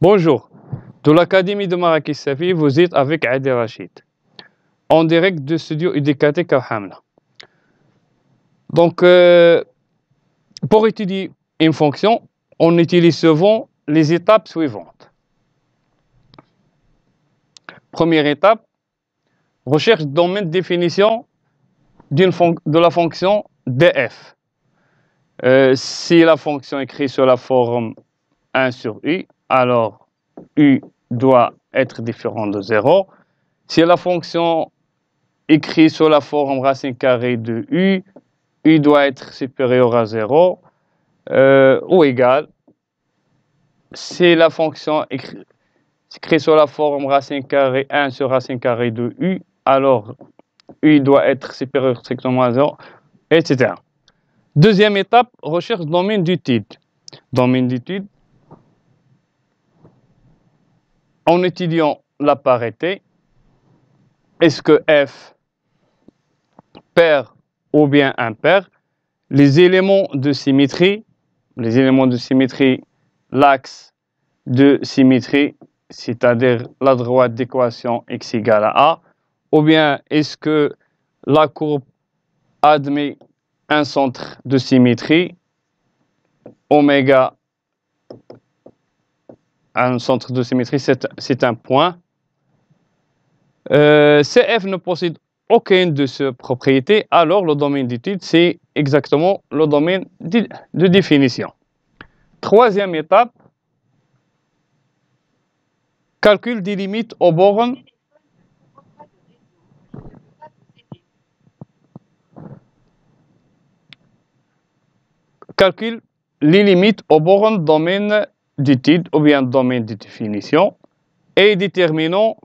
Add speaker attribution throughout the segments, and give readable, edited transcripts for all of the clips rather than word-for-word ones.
Speaker 1: Bonjour, de l'Académie de Marrakech Safi, vous êtes avec Adi Rachid, en direct de studio UDKT Kawhamna. Donc, pour étudier une fonction, on utilise souvent les étapes suivantes. Première étape, recherche domaine de définition de la fonction df. Si la fonction est écrite sur la forme 1 sur u, alors u doit être différent de 0. Si la fonction écrite sur la forme racine carrée de u doit être supérieur à 0 ou égal. Si la fonction écrite sur la forme racine carrée 1 sur racine carrée de u, alors u doit être supérieur strictement à 0, etc. Deuxième étape, recherche domaine d'étude. Domaine d'étude, en étudiant la parité, est-ce que f pair ou bien impair, les éléments de symétrie, l'axe de symétrie, c'est-à-dire la droite d'équation x égale à a, ou bien est-ce que la courbe admet un centre de symétrie, oméga, un centre de symétrie, c'est un point. CF ne possède aucune de ces propriétés, alors le domaine d'étude, c'est exactement le domaine de définition. Troisième étape, calcul des limites aux bornes. Calcul les limites aux bornes domaine d'étude ou bien domaine de définition et détermination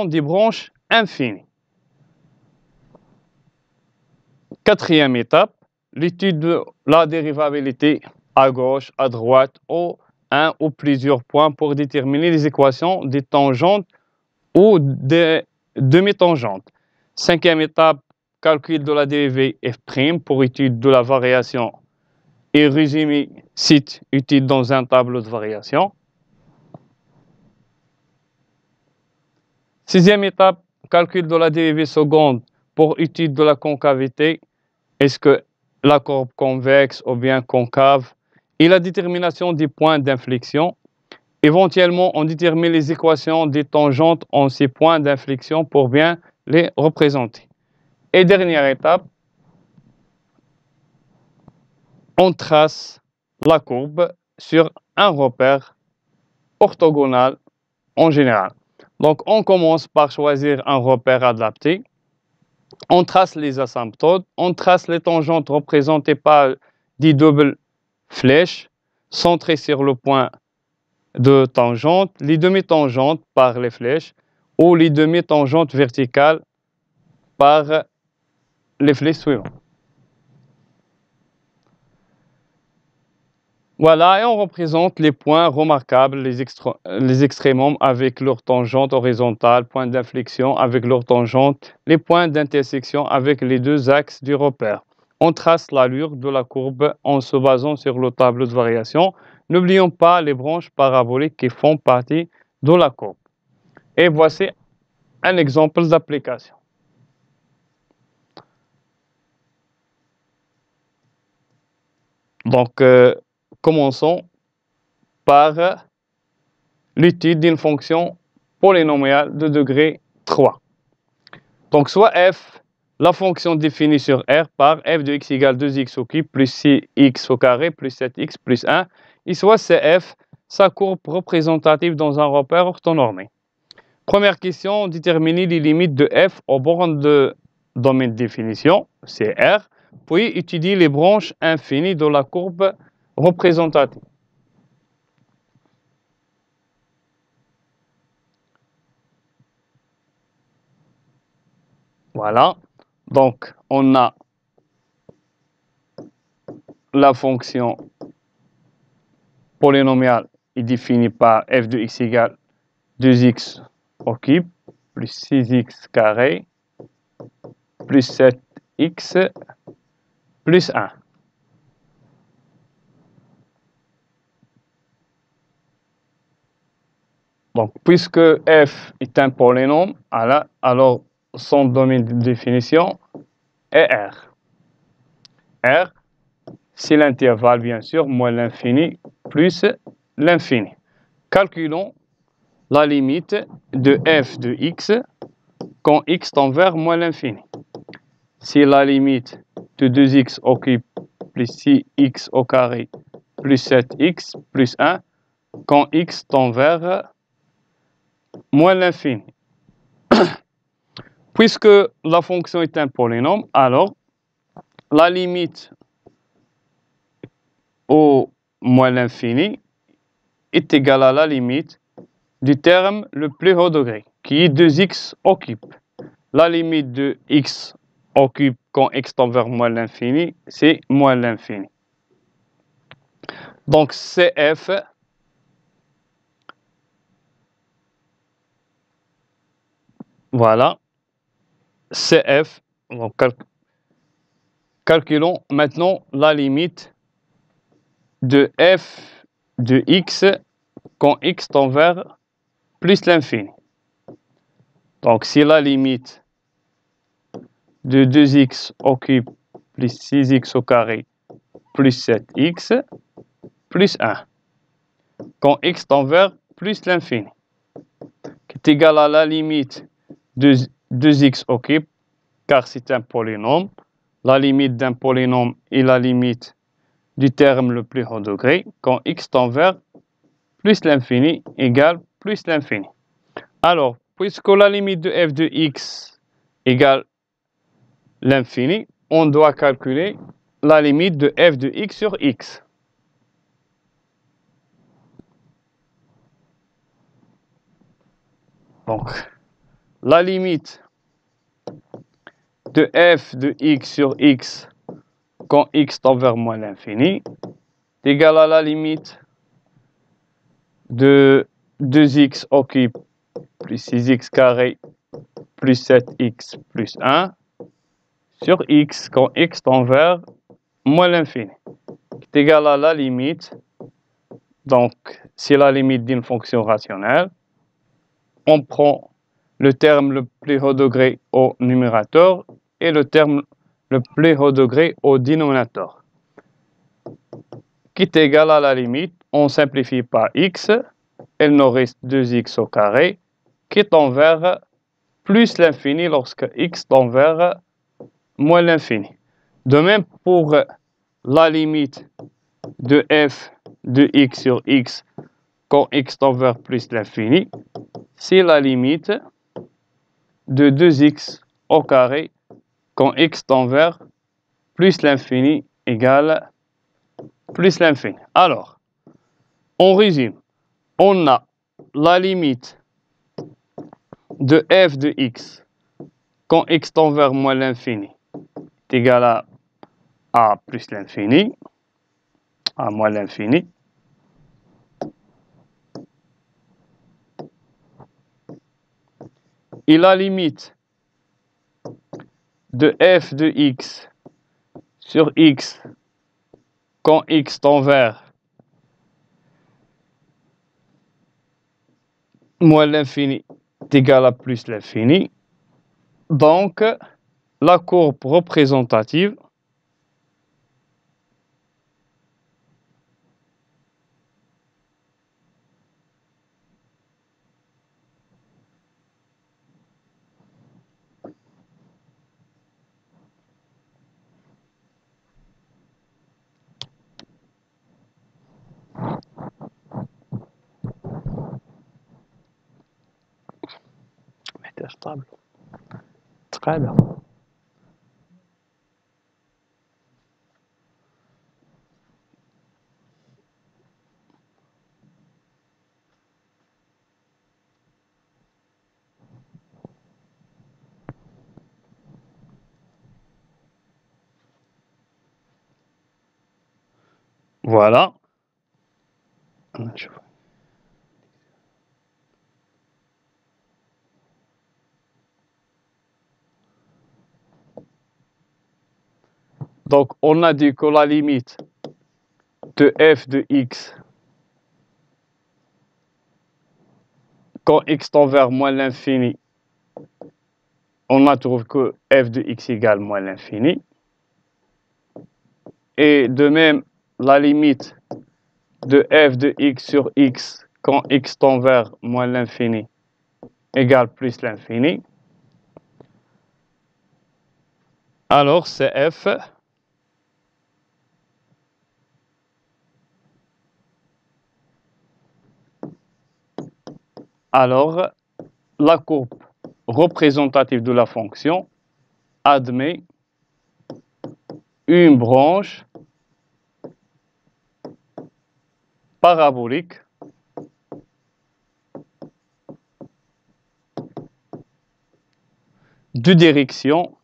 Speaker 1: des branches infinies. Quatrième étape, l'étude de la dérivabilité à gauche, à droite ou un ou plusieurs points pour déterminer les équations des tangentes ou des demi-tangentes. Cinquième étape, calcul de la dérivée f' pour étude de la variation et résumé site utile dans un tableau de variation. Sixième étape, calcul de la dérivée seconde pour étude de la concavité. Est-ce que la courbe convexe ou bien concave et la détermination des points d'inflexion. Éventuellement, on détermine les équations des tangentes en ces points d'inflexion pour bien les représenter. Et dernière étape, on trace la courbe sur un repère orthogonal en général. Donc, on commence par choisir un repère adapté. On trace les asymptotes, on trace les tangentes représentées par des doubles flèches centrées sur le point de tangente, les demi-tangentes par les flèches ou les demi-tangentes verticales par les flèches suivantes. Voilà, et on représente les points remarquables, les extrémums avec leurs tangentes horizontales, points d'inflexion avec leurs tangentes, les points d'intersection avec les deux axes du repère. On trace l'allure de la courbe en se basant sur le tableau de variation. N'oublions pas les branches paraboliques qui font partie de la courbe. Et voici un exemple d'application. Donc, commençons par l'étude d'une fonction polynomiale de degré 3. Donc, soit f, la fonction définie sur R par f de x égale 2x au cube plus 6x au carré plus 7x plus 1, et soit cf, sa courbe représentative dans un repère orthonormé. Première question, déterminer les limites de f aux bornes de domaine de définition, c'est R, puis étudier les branches infinies de la courbe représentative. Voilà, donc on a la fonction polynomiale est définie par f de x égale 2x au cube plus 6x carré plus 7x plus 1. Donc, puisque f est un polynôme, alors son domaine de définition est R. R, c'est l'intervalle, bien sûr, moins l'infini plus l'infini. Calculons la limite de f de x quand x tend vers moins l'infini. Si la limite de 2x au cube plus 6x au carré plus 7x plus 1 quand x tend vers moins l'infini. Puisque la fonction est un polynôme, alors la limite au moins l'infini est égale à la limite du terme le plus haut degré, qui est 2x au cube. La limite de x au cube quand x tend vers moins l'infini, c'est moins l'infini. Donc CF voilà, CF, donc calculons maintenant la limite de f de x quand x tend vers plus l'infini. Donc si la limite de 2x au cube plus 6x au carré plus 7x plus 1 quand x tend vers plus l'infini, qui est égal à la limite de 2x au cube, car c'est un polynôme. La limite d'un polynôme est la limite du terme le plus haut degré quand x tend vers plus l'infini égale plus l'infini. Alors, puisque la limite de f de x égale l'infini, on doit calculer la limite de f de x sur x. Donc, la limite de f de x sur x quand x tend vers moins l'infini est égale à la limite de 2x au cube plus 6x carré plus 7x plus 1 sur x quand x tend vers moins l'infini, qui est égal à la limite, donc c'est la limite d'une fonction rationnelle. On prend le terme le plus haut degré au numérateur et le terme le plus haut degré au dénominateur, qui est égal à la limite. On simplifie par x, il nous reste 2x au carré, qui tend vers plus l'infini lorsque x tend vers moins l'infini. De même pour la limite de f de x sur x quand x tend vers plus l'infini, c'est la limite de 2x au carré quand x tend vers plus l'infini égale plus l'infini. Alors, on résume. On a la limite de f de x quand x tend vers moins l'infini est égal à plus l'infini, à moins l'infini. Et la limite de f de x sur x quand x tend vers moins l'infini est égal à plus l'infini. Donc, la courbe représentative stable. Très bien. Voilà. Donc, on a dit que la limite de f de x quand x tend vers moins l'infini, on a trouvé que f de x égale moins l'infini. Et de même, la limite de f de x sur x quand x tend vers moins l'infini égale plus l'infini. Alors, c'est f alors la courbe représentative de la fonction admet une branche parabolique de direction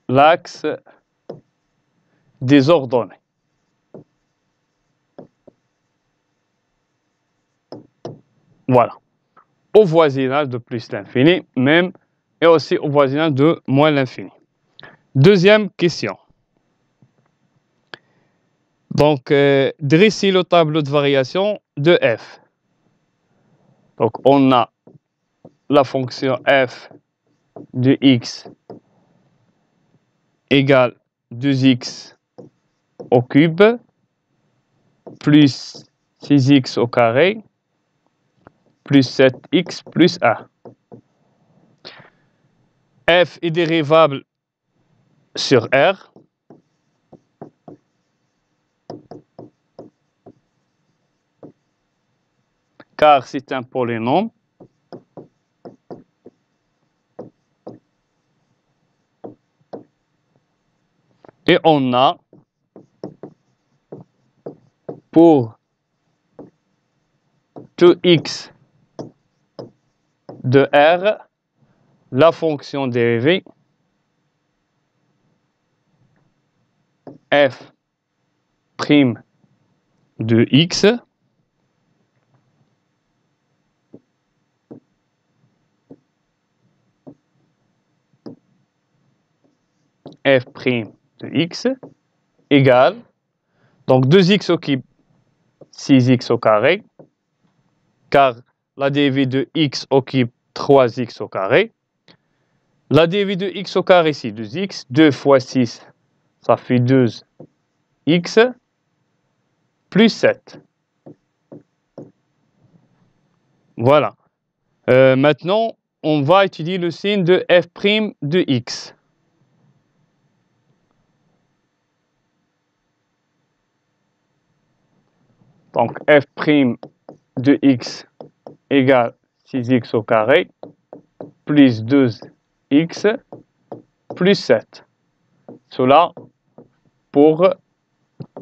Speaker 1: l'axe des ordonnées. Voilà. Au voisinage de plus l'infini, même, et aussi au voisinage de moins l'infini. Deuxième question. Donc, dressez le tableau de variation de f. Donc, on a la fonction f de x égale 2x au cube plus 6x au carré plus 7x plus 1. F est dérivable sur R. Car c'est un polynôme. Et on a pour tout x de R la fonction dérivée f' de x f' de x égale, donc 2x au cube, 6x au carré, car la dérivée de x au cube, 3x au carré. La dérivée de x au carré ici, 2x, 2 fois 6, ça fait 2x, plus 7. Voilà. Maintenant, on va étudier le signe de f' de x. Donc, f' de x égale 6x au carré, plus 2x, plus 7. Cela pour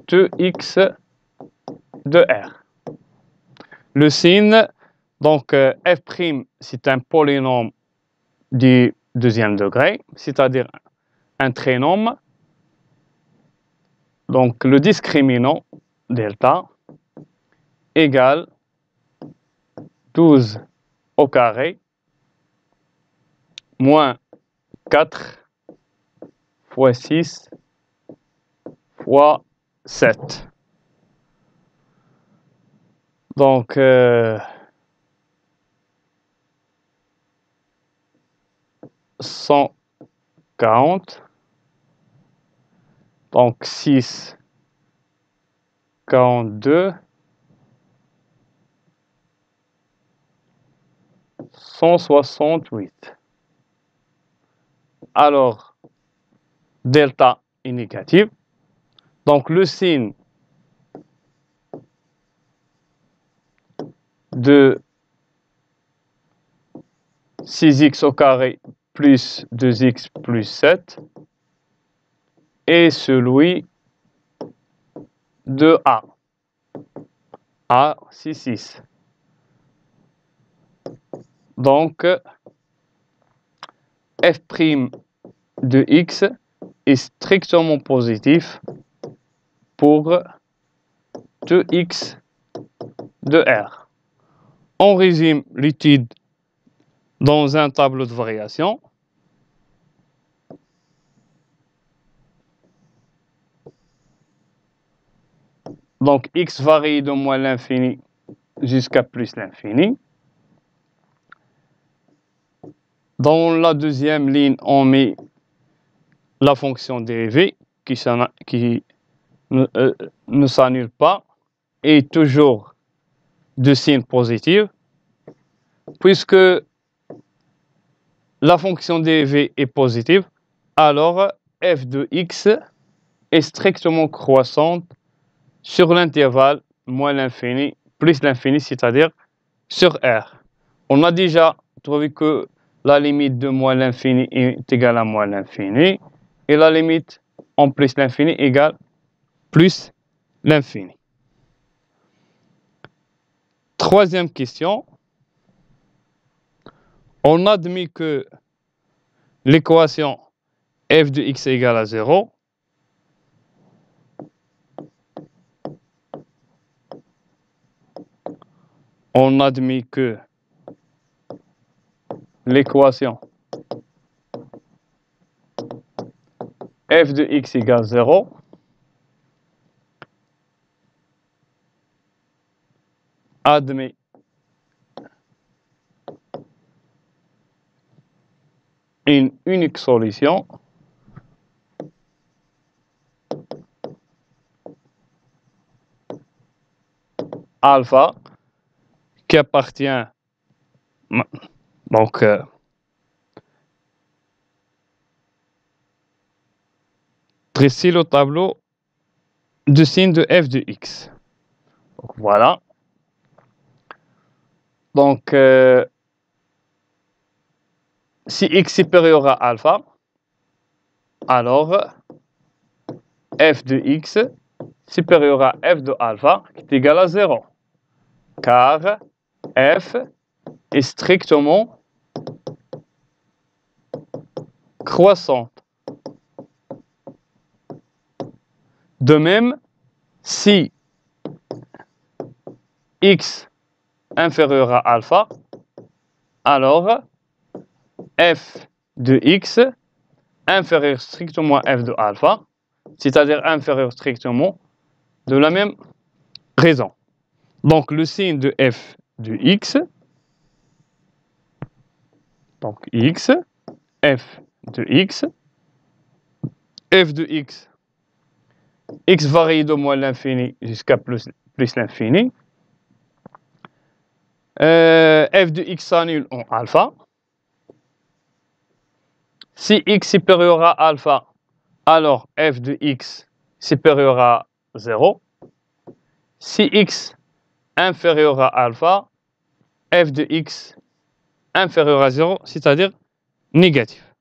Speaker 1: 2x de R. Le signe, donc f', c'est un polynôme du deuxième degré, c'est-à-dire un trinôme. Donc le discriminant, delta, égale 12 au carré moins 4 fois 6 fois 7. Donc, 140. Donc, 6, 42, 168. Alors, delta est négatif. Donc, le signe de 6x au carré plus 2x plus 7 est celui de A. A, c'est 6. Donc, f' de x est strictement positif pour 2x de R. On résume l'étude dans un tableau de variation. Donc, x varie de moins l'infini jusqu'à plus l'infini. Dans la deuxième ligne, on met la fonction dérivée qui ne s'annule pas et toujours de signe positif, puisque la fonction dérivée est positive, alors f de x est strictement croissante sur l'intervalle moins l'infini plus l'infini, c'est-à-dire sur R. On a déjà trouvé que la limite de moins l'infini est égale à moins l'infini et la limite en plus l'infini égale plus l'infini. Troisième question. On admet que l'équation f de x égale à 0 on admet que l'équation f de x égale 0 admet une unique solution alpha qui appartient donc dresser le tableau de signe de f de x. Donc, voilà. Donc, si x supérieur à alpha, alors f de x supérieur à f de alpha qui est égal à 0. Car f est strictement croissante. De même, si x inférieur à alpha, alors f de x inférieur strictement à f de alpha, c'est-à-dire inférieur strictement de la même raison. Donc le signe de f de x, donc x, f de x, f de x, x varie de moins l'infini jusqu'à plus l'infini. F de x s'annule en alpha. Si x supérieur à alpha, alors f de x supérieur à 0. Si x inférieur à alpha, f de x inférieur à 0, c'est-à-dire négatif.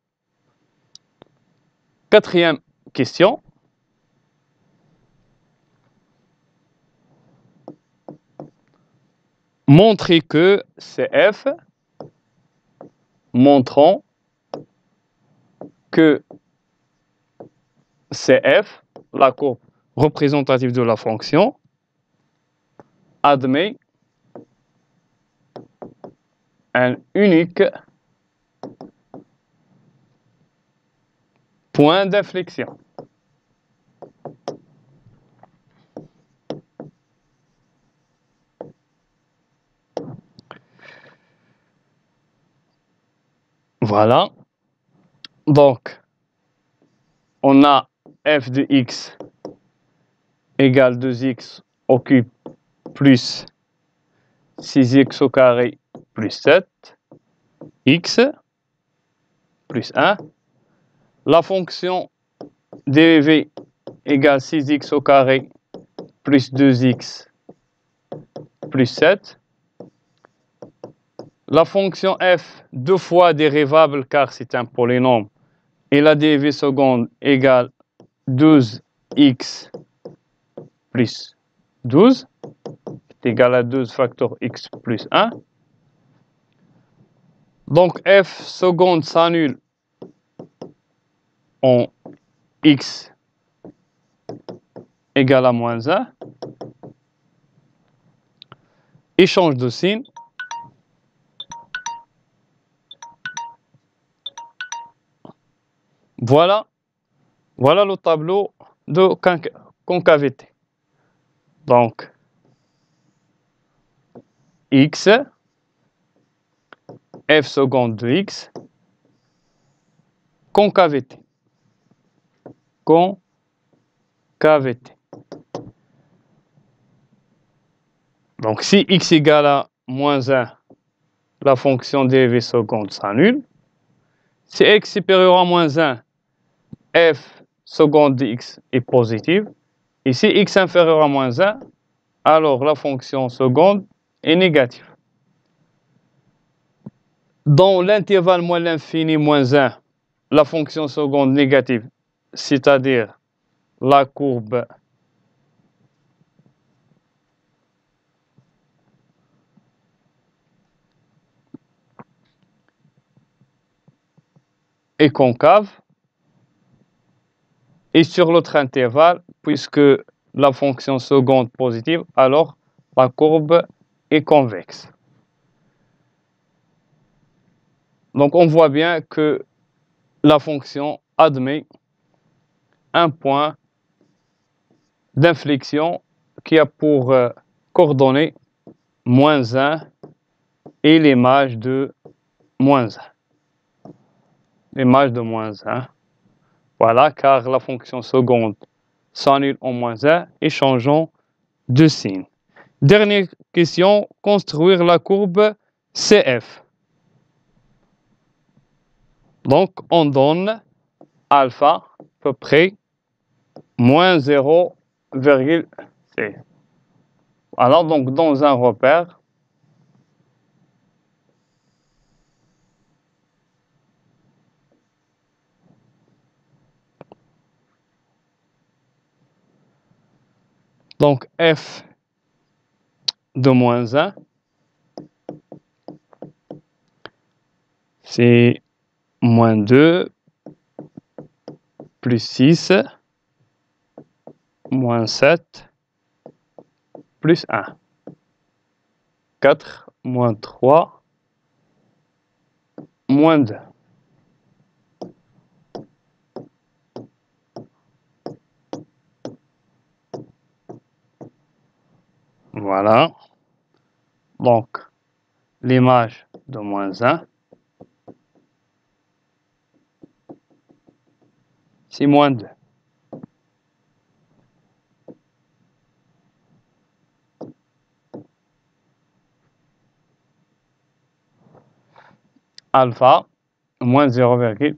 Speaker 1: Quatrième question. Montrer que CF, montrons que CF, la courbe représentative de la fonction, admet un unique point d'inflexion. Voilà. Donc, on a f de x égale 2x au cube plus 6x au carré plus 7, x plus 1. La fonction dérivée égale 6x au carré plus 2x plus 7. La fonction f, deux fois dérivable car c'est un polynôme, et la dérivée seconde égale 12x plus 12, est égal à 12 facteur x plus 1. Donc f seconde s'annule en x égale à moins 1 et change de signe. Voilà le tableau de concavité. Donc, x, f seconde de x, concavité. Concavité. Donc, si x égale à moins 1, la fonction dérivée seconde s'annule. Si x supérieur à moins 1, f seconde de x est positive. Et si x inférieur à moins 1, alors la fonction seconde est négative. Dans l'intervalle moins l'infini moins 1, la fonction seconde négative, c'est-à-dire la courbe est concave. Et sur l'autre intervalle, puisque la fonction seconde positive, alors la courbe est convexe. Donc on voit bien que la fonction admet un point d'inflexion qui a pour coordonnées moins 1 et l'image de moins 1. L'image de moins 1. Voilà, car la fonction seconde s'annule en moins 1 et changeons de signe. Dernière question, construire la courbe CF. Donc, on donne alpha à peu près moins 0,6. Alors, donc, dans un repère, donc f de moins 1, c'est moins 2 plus 6 moins 7 plus 1. 4 moins 3 moins 2. Voilà. Donc, l'image de moins 1, c'est moins 2. Alpha, moins 0,6.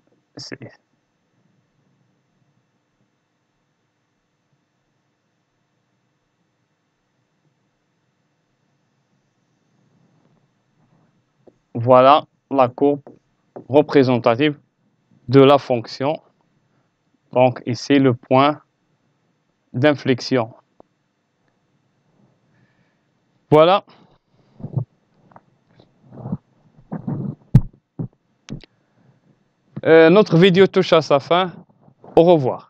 Speaker 1: Voilà la courbe représentative de la fonction. Donc ici le point d'inflexion. Voilà. Notre vidéo touche à sa fin. Au revoir.